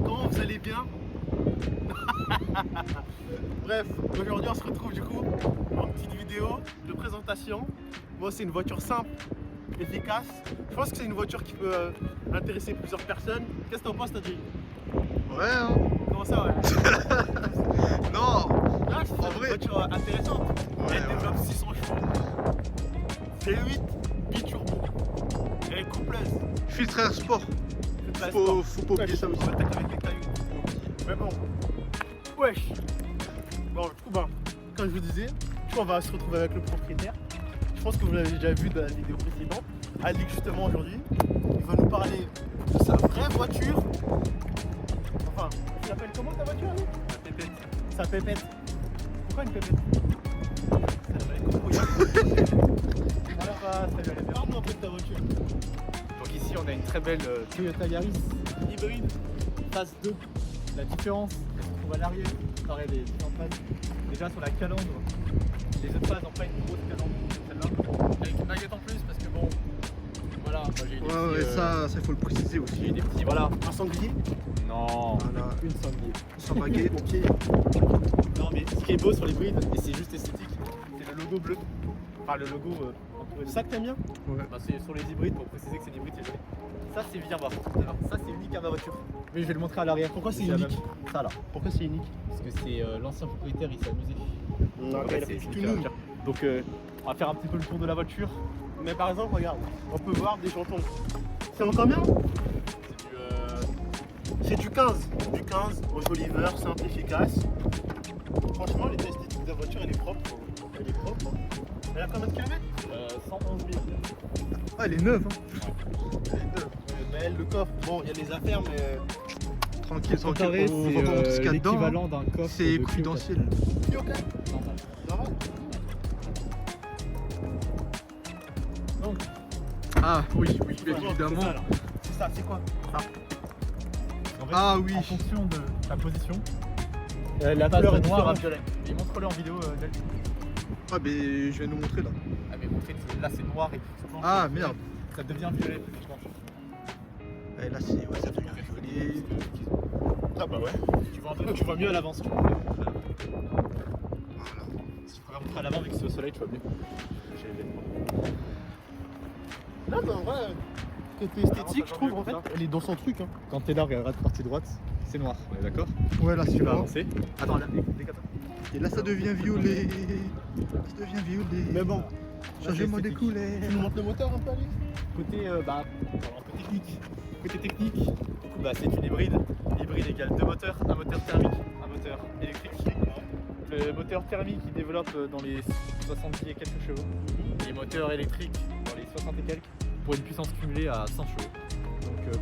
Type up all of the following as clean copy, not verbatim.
Comment vous allez bien? Bref, aujourd'hui on se retrouve du coup en petite vidéo de présentation. Moi c'est une voiture simple, efficace. Je pense que c'est une voiture qui peut intéresser plusieurs personnes. Qu'est-ce que t'en penses, Tadji? Ouais, hein. Comment ça, ouais? Non. Là, c'est En une vrai. voiture intéressante. Ouais, Elle ouais. développe 600 chevaux. V8 biturbo. Elle est coupleuse. Filtre air sport. C'est Faut pas oublier ça aussi. On va attaquer avec les cailloux. Mais bon. Wesh. Bon, du coup, ben, comme je vous disais, du coup, on va se retrouver avec le propriétaire. Je pense que vous l'avez déjà vu dans la vidéo précédente. Alix, justement, aujourd'hui, il va nous parler de sa vraie voiture. Enfin, tu l'appelles comment ta voiture, Alix? La pépette. Sa pépette. Pourquoi une pépette? Ça va être couillon. Alors, salut, allez, parle-nous un peu de ta voiture. Donc ici on a une très belle Toyota Yaris hybride phase 2. La différence, elle se trouve à l'arrière, pareil les différentes phases. Déjà sur la calandre, les autres phases n'ont pas une grosse calandre comme celle-là. Avec une baguette en plus parce que bon, voilà, moi j'ai eu des Ouais, petits, ouais, ça faut le préciser j'ai aussi. eu des petits, voilà. Un sanglier? Non, Voilà, une sanglier. sans baguette. Ok. Non mais ce qui est beau sur l'hybride, et c'est juste esthétique, c'est le logo bleu. Enfin le logo entouré de C'est ça que t'aimes bien? Ouais. Bah, c'est sur les hybrides pour préciser que c'est une hybride, c'est joli. Ça c'est Virva. Alors ça c'est unique à ma voiture. Mais je vais le montrer à l'arrière. Pourquoi c'est la unique? même. Ça là. Pourquoi c'est unique? Parce que c'est l'ancien propriétaire, il s'est amusé. Ok, Ouais, il a c'est fait du du tuning. caractère. Donc on va faire un petit peu le tour de la voiture. Mais par exemple, regarde, on peut voir des jantons. C'est en combien? C'est du C'est du 15. Du 15, Oliver, simple, efficace. Franchement, l'état esthétique de la voiture, elle est propre. Elle est propre. Elle a combien de kilomètres? 111 000. Ah, elle est neuve, hein. Elle est neuve. Mais elle, le coffre, bon, il y a des affaires, mais. Tranquille, tranquille. Comparé, On va pas montrer ce qu'il y a dedans. l'équivalent d'un coffre. C'est de confidentiel. Ok, Normal. normal. Donc, Ah, oui, oui, bien Voilà, évidemment. c'est ça, là. C'est ça, c'est quoi? En fait, Ah oui. En fonction de ta position, La passe couleur de est noir à différente. violet. Et montre-le en vidéo, Del. Ah, mais je viens de nous montrer là. Ah mais montrer, là c'est noir et tout blanc. Ah, merde. Ça devient violet plus souvent. Et là, c'est. Ouais, ça devient joli. Ah bah ouais. Tu vois mieux à l'avance. Si tu préfères montrer à l'avant vu que c'est au soleil, tu vois mieux. J'ai les vêtements. Là, mais en vrai, côté esthétique, je trouve, en fait, elle est dans son truc. Hein. Quand t'es là, regarde partie droite, c'est noir, on est d'accord? Ouais, là, c'est Tu vas bon. avancer. Attends, là, décale-toi. Et là, ça devient violet. Ça devient violet. Mais bon, Changez-moi de esthétique. couleur. tu nous montres le moteur un peu, Alice? Côté, bah, alors, un peu technique. Côté technique, du coup, bah, c'est une hybride. Hybride égale deux moteurs, un moteur thermique, un moteur électrique. Le moteur thermique il développe dans les 70 et quelques chevaux. Et les moteurs électriques dans les 60 et quelques pour une puissance cumulée à 100 chevaux. Donc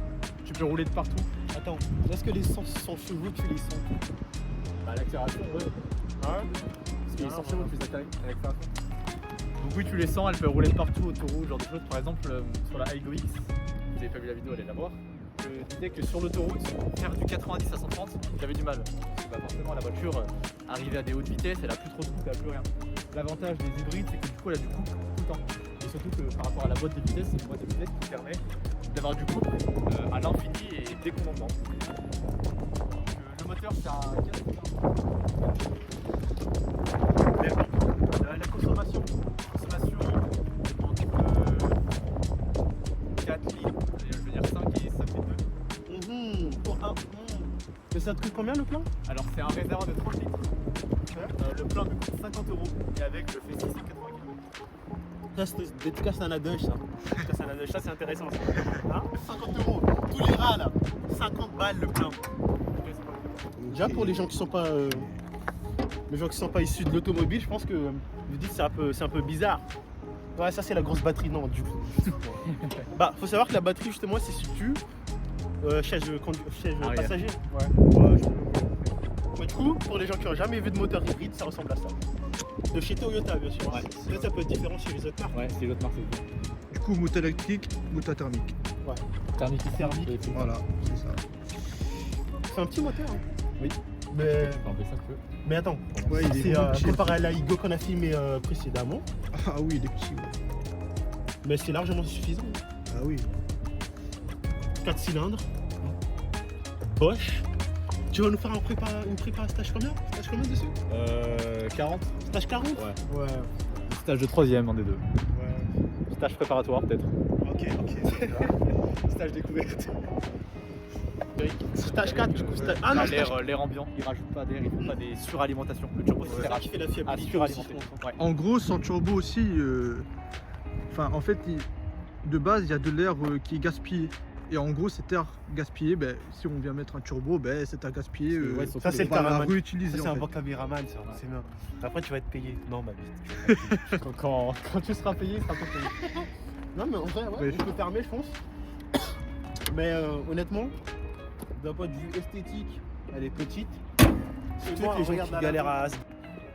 tu peux rouler de partout. Attends, est-ce que les 100 chevaux, tu les sens? Bah, l'accélération, ouais. Hein? Parce que les 100 chevaux, tu les accélères avec l'accélération. Donc oui, tu les sens, elle peut rouler de partout, autoroute, genre de choses. Par exemple, sur la Aygo X, vous n'avez pas vu la vidéo, allez la voir. Je disais que sur l'autoroute, faire du 90 à 130, j'avais du mal. Parce que bah, forcément, la voiture, arrivée à des hautes vitesses, elle a plus trop de couple, elle a plus rien. L'avantage des hybrides, c'est que du coup, elle a du couple tout le temps. Et surtout que par rapport à la boîte de vitesse, c'est une boîte de vitesse qui permet d'avoir du couple à l'infini et dès qu'on en demande. Le moteur, c'est un 4 La consommation. entre 4 litres, je veux dire 5 et 5 litres. Pour un. Mais ça te coûte combien le plan? Alors c'est un réservoir de 30 litres. Le plein me coûte 50 € et avec je fais 680 km. Ça, c'est dédicace à la douche, ça. Dédicace à la douche, ça c'est intéressant. Ça. Hein? 50 €. Tous les rats là. 50 balles le plein. Déjà pour les gens qui sont pas. Les gens qui sont pas issus de l'automobile, je pense que vous dites c'est un peu bizarre. Ouais, ça c'est la grosse batterie, non, du coup. Bah, faut savoir que la batterie, justement, elle se situe chaise Arrière. passager. Ouais. Mais du coup, pour les gens qui n'ont jamais vu de moteur hybride, ça ressemble à ça. De chez Toyota, bien sûr. Ouais. Peut-être ça peut être différent chez les autres marques. Ouais, c'est l'autre marque. Du coup, moteur électrique, moteur thermique. Thermique. Voilà, c'est ça. C'est un petit moteur. Hein. Oui. Mais, Enfin, mais ça peut. mais attends, Ouais, il est c'est vraiment petit. comparé à la Igo qu'on a filmé précédemment, Ah oui, il est petit. Ouais. mais c'est largement suffisant. Ah oui. 4 cylindres. Bosch. Tu vas nous faire une prépa stage combien? Stage combien dessus? 40. Stage 40? Ouais. Ouais. Stage de 3ème, un des deux. Ouais. Stage préparatoire peut-être. Ok. Stage découverte. Stage 4 du coup. Ah non, stage... L'air ambiant, ils rajoutent pas d'air, ils font pas des suralimentations. Le turbo c'est ça qui fait la à fiabilité suralimenter. aussi, je pense. Ouais. En gros, sans turbo aussi, enfin, en fait, de base, il y a de l'air qui est gaspillé. Et en gros, cet air gaspillé, ben, si on vient mettre un turbo, ben, cet air gaspillé, Ouais, surtout ça, c'est on le va la caméraman. réutiliser. Ça, c'est en un fait. bon caméraman, ça. C'est bien. Après, tu vas être payé. Non, ma vie. Quand tu seras payé, il sera pas payé. Non, mais en vrai, ouais, Ouais, je peux permettre, je pense. Mais honnêtement, d'un point de vue esthétique, elle est petite. C'est moi, les gens qui galèrent à...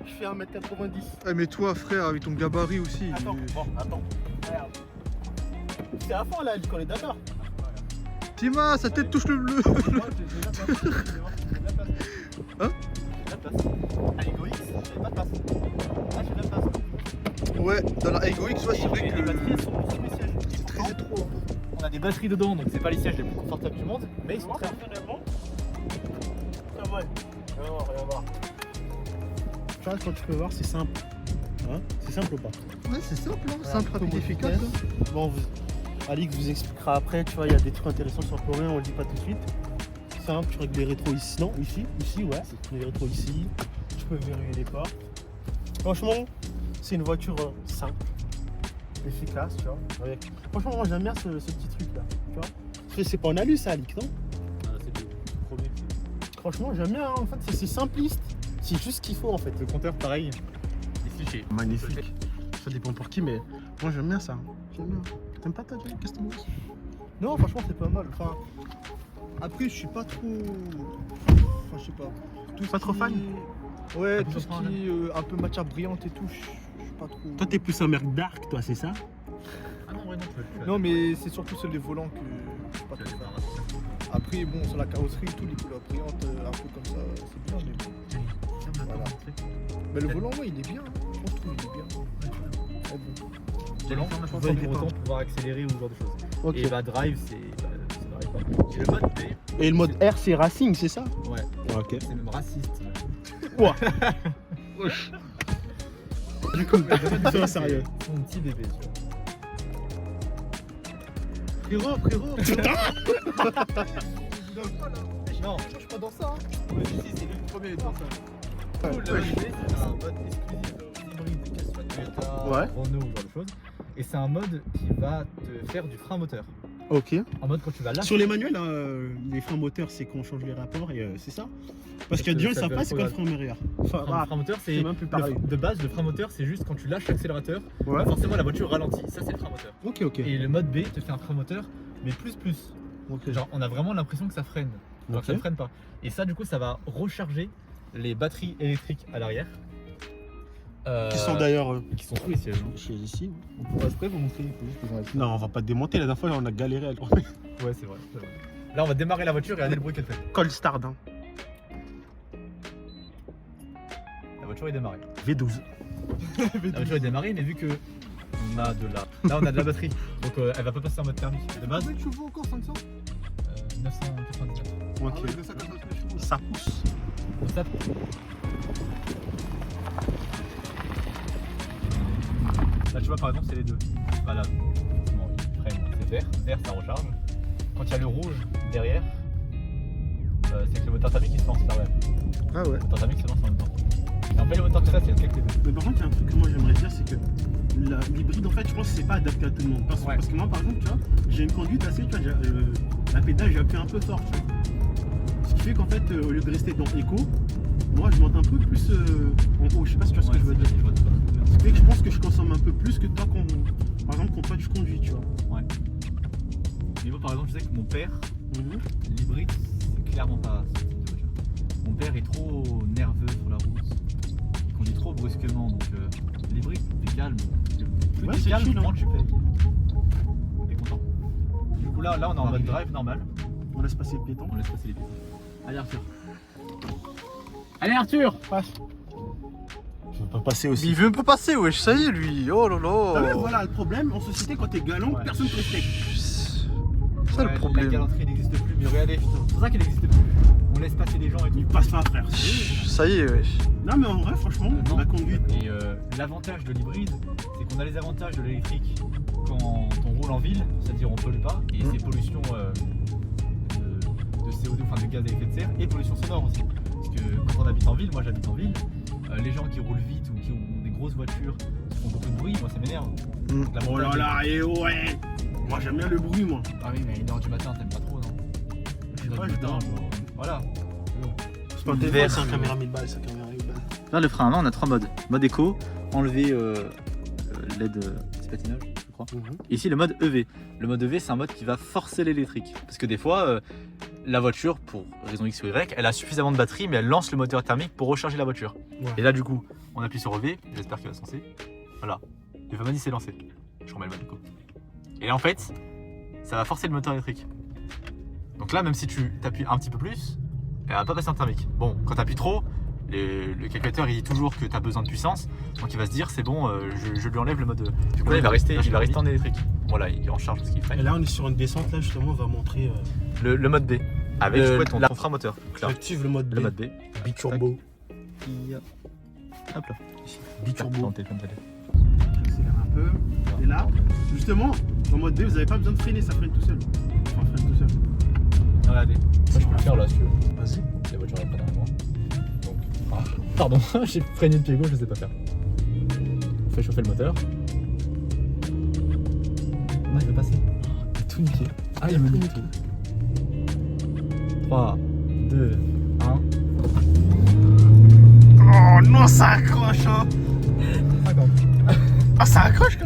Je fais 1m90. Ah, mais toi, frère, avec ton gabarit aussi. Attends, regarde. C'est à fond là, on est d'accord. Tima, sa tête touche le bleu. Hein? J'ai la place. À l'Egoix, j'ai pas de place. Là, j'ai la place. Ouais, dans la Ego X, ouais, c'est vrai Et que les batteries sont sous mes sièges. c'est très étroit. On a des batteries dedans, donc c'est pas les sièges les plus confortables du monde, mais ils sont Moi, très personnellement, ça va. Rien voir. Tu vois, quand tu peux voir, c'est simple. Hein? C'est simple ou pas? Ouais, c'est simple, hein. Voilà, Simple, rapide, comment efficace. tu Bon, Alix vous expliquera après, tu vois, il y a des trucs intéressants sur le Coréen, on le dit pas tout de suite. Simple, tu règles les rétros ici, non, ici, ouais, c'est les rétros ici, tu peux verrouiller les portes. Franchement, c'est une voiture simple, efficace, tu vois. Avec... Franchement, moi j'aime bien ce petit truc là, tu vois. C'est pas en alu ça, Alix, non? C'est le premier. Franchement, j'aime bien, hein. En fait, c'est simpliste, c'est juste ce qu'il faut en fait. Le compteur, pareil. Ici, chez. Magnifique. Ça dépend pour qui, mais moi j'aime bien ça. J'aime bien. T'aimes pas ta Qu'est-ce que t'en penses? Non, franchement, c'est pas mal. Enfin, Après, je suis pas trop. Enfin, je sais pas. Tout ce Pas trop qui fan? est- Ouais, tout ce qui est un peu matière brillante et tout, je suis pas trop. toi, t'es plus un mec dark, toi, c'est ça? Ah non, ouais, non, Non, mais c'est surtout sur les volants que je suis pas trop fan. Après, bon, sur la carrosserie, tout, les couleurs brillantes, un peu comme ça, c'est bien, mais bon. Voilà. Mais le volant, ouais, il est bien. Hein. Je trouve qu'il est bien. Ouais, bon. Volant, sans pour autant pouvoir accélérer ou ce genre de choses. Ok. Et bah, drive, c'est drive pas. Et le mode B, Et le mode R, c'est Racing, c'est ça? ouais, Ok. c'est même raciste. Du coup, C'est sérieux. Mon petit bébé, tu Frérot. vois. Non, Je suis pas dans ça. Hein. ouais, si, c'est le premier dans ça. Le mode B, c'est un mode exclusif hybride, que ce soit Toyota, Ouais. Renault, ce genre de choses. Et c'est un mode qui va te faire du frein moteur. Ok. En mode quand tu vas lâcher. Sur les manuels, les freins moteurs, c'est qu'on change les rapports et c'est ça? Parce qu'il y a des gens qui savent pas c'est quoi le frein arrière. Enfin, Le frein moteur, c'est même plus pareil. de base, le frein moteur, c'est juste quand tu lâches l'accélérateur, Ouais. bah forcément la voiture ralentit. Ça, c'est le frein moteur. Ok. Et le mode B te fait un frein moteur, mais plus. Ok. Genre, on a vraiment l'impression que ça freine. Alors que ça ne freine pas. Et ça, du coup, ça va recharger les batteries électriques à l'arrière. Qui sont d'ailleurs Qui sont sous les sièges. chez ici. Je pourrais vous montrer. Il faut juste que j'en ai- Non, on va pas démonter. La dernière fois, on a galéré à le trouver. Ouais, c'est vrai. Là, on va démarrer la voiture et regardez le bruit qu'elle fait. Cold start, hein. La voiture est démarrée. V12. La voiture est démarrée, mais vu que on a de la. Là, on a de la batterie. Donc, elle va pas passer en mode thermique. De base, Combien de chevaux encore, 500 999. Ok. Ah ouais, 299 chevaux. Ça pousse. Donc, ça. Là, tu vois, par exemple, c'est les deux. Voilà. Bon, ils prennent, c'est vert. Vert, ça recharge. Quand il y a le rouge derrière, c'est que le moteur thermique il se lance par là. Ah ouais. Le moteur thermique se lance en même temps. Et en fait, le moteur que ça, c'est le clé que les deux. Mais par contre, il y a un truc que moi j'aimerais dire, c'est que l'hybride, en fait, je pense que c'est pas adapté à tout le monde. Parce que moi, par exemple, tu vois, j'ai une conduite assez, tu vois, la pédale, j'ai appuyé un peu fort, tu vois. Ce qui fait qu'en fait, au lieu de rester dans écho, moi je monte un peu plus en haut. Je sais pas si tu vois ce que je veux dire. Ce qui fait que je pense que je consomme un peu plus que toi, par exemple, quand toi tu conduis, tu vois. Mais moi, par exemple, je sais que mon père, l'hybride, c'est clairement pas ce type de voiture. Mon père est trop nerveux sur la route. Il conduit trop brusquement. Donc, l'hybride, t'es calme. Plus Ouais, t'es c'est calme, chill, hein. moins tu payes. T'es content. Du coup, là, on est en mode drive normal. On laisse passer le piéton. On laisse passer les pieds. Allez, Arthur. Allez, Arthur. Passe. Je veux pas passer aussi. Il veut pas passer, wesh, ça y est, lui. Oh là Ah ouais, là. voilà le problème, en société, quand t'es galant, Ouais. personne te respecte. ça le La problème. galanterie n'existe plus, mais regardez, c'est pour ça qu'elle n'existe plus. On laisse passer les gens et tout. Il passe pas, frère. Ça y est, wesh. Non, mais en vrai, franchement, Non. la conduite. Et l'avantage de l'hybride, c'est qu'on a les avantages de l'électrique quand on roule en ville, c'est-à-dire on pollue pas, et c'est pollution de CO2, enfin de gaz à effet de serre, et pollution sonore aussi. Parce que quand on habite en ville, moi j'habite en ville, les gens qui roulent vite ou qui ont des grosses voitures, qui font beaucoup de bruit, moi ça m'énerve. Donc, Oh là là, et ouais. Moi, j'aime bien le bruit, moi. Ah oui, mais à 1h du matin, t'aimes pas trop, non? Ouais, je dors. Voilà. C'est pas un téléphone, c'est un caméra 1000 balles, c'est un caméra 1000 balles. Là, le frein à main, on a 3 modes. Mode éco, enlever l'aide anti-patinage, je crois. Ici, le mode EV. Le mode EV, c'est un mode qui va forcer l'électrique. Parce que des fois, la voiture, pour raison X ou Y, elle a suffisamment de batterie, mais elle lance le moteur thermique pour recharger la voiture. Ouais. Et là, du coup, on appuie sur EV, j'espère qu'il va se lancer. Voilà. Le fameux s'est lancé. Je remets le mode éco. Et là, en fait, ça va forcer le moteur électrique. Donc là, même si tu t'appuies un petit peu plus, elle va pas passer en thermique. Bon, quand tu appuies trop, le calculateur il dit toujours que tu as besoin de puissance, donc il va se dire c'est bon, je lui enlève le mode. Du coup là, il va rester en électrique. Voilà, il est en charge de ce qu'il fait. Et là, on est sur une descente, là, justement, on va montrer. Le mode B avec ton frein moteur. J'active le mode B. Le mode B. Biturbo. Hop là, ici. Biturbo. Téléphone. J'accélère un peu. Et là, justement, en mode B, vous n'avez pas besoin de freiner, ça freine tout seul. Enfin, freine tout seul. Regardez. Moi je peux le faire là si tu veux. Vas-y. La voiture elle est pas derrière moi. Donc. Ah, pardon, j'ai freiné le pied gauche, je sais pas faire. On fait chauffer le moteur. Non, il veut passer. Il a tout niqué. Ah, il me nique tout. 3, 2, 1. Oh non, ça accroche, hein. Ah, ça accroche quand